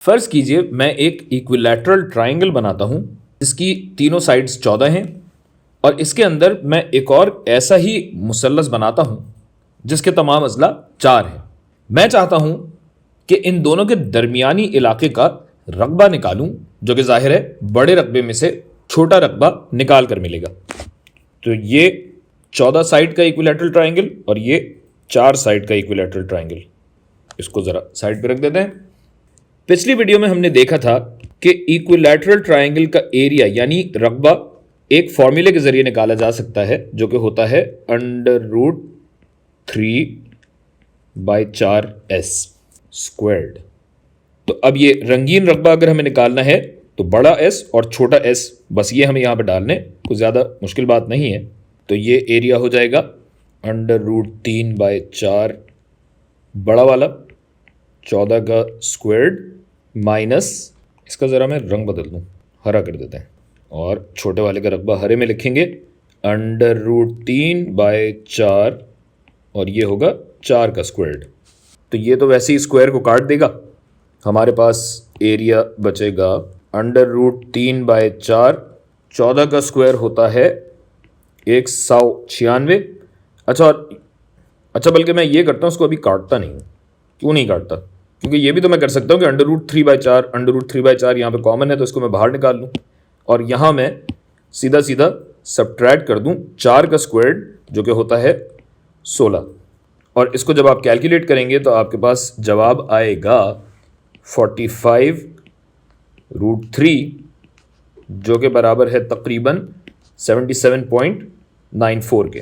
फर्ज कीजिए मैं एक इक्विलैटरल ट्राइंगल बनाता हूं जिसकी तीनों साइड्स 14 हैं और इसके अंदर मैं एक और ऐसा ही मुसल्लस बनाता हूं जिसके तमाम अजला 4 हैं। मैं चाहता हूं कि इन दोनों के दरमियानी इलाके का रकबा निकालूं, जो कि जाहिर है बड़े रकबे में से छोटा रकबा निकाल कर मिलेगा। तो ये 14 साइड का इक्विलैटरल ट्राइंगल और ये 4 साइड का इक्विलैटरल ट्राइंगल, इसको ज़रा साइड पे रख देते हैं। पिछली वीडियो में हमने देखा था कि इक्विलैटरल ट्राइंगल का एरिया यानी रकबा एक फॉर्मूले के जरिए निकाला जा सकता है, जो कि होता है √3/4s स्क्वायर्ड। तो अब ये रंगीन रकबा अगर हमें निकालना है तो बड़ा एस और छोटा एस, बस ये हमें यहाँ पर डालने, कुछ ज़्यादा मुश्किल बात नहीं है। तो ये एरिया हो जाएगा √3/4 बड़ा वाला 14 का स्क्वायर्ड माइनस, इसका ज़रा मैं रंग बदल दूँ, हरा कर देते हैं, और छोटे वाले का रकबा हरे में लिखेंगे √3/4 और ये होगा 4 का स्क्वायर्ड। तो ये तो वैसे ही स्क्वायर को काट देगा, हमारे पास एरिया बचेगा √3/4, 14 का स्क्वायर होता है 196। अच्छा बल्कि मैं ये करता हूँ, उसको अभी काटता नहीं हूँ। क्यों नहीं काटता? क्योंकि ये भी तो मैं कर सकता हूँ कि √3/4 यहाँ पे कॉमन है तो इसको मैं बाहर निकाल लूँ और यहाँ मैं सीधा सीधा सब्ट्रैक्ट कर दूँ 4 का स्क्वायर्ड, जो कि होता है 16, और इसको जब आप कैलकुलेट करेंगे तो आपके पास जवाब आएगा 45√3, जो कि बराबर है तकरीबन 77.94 के।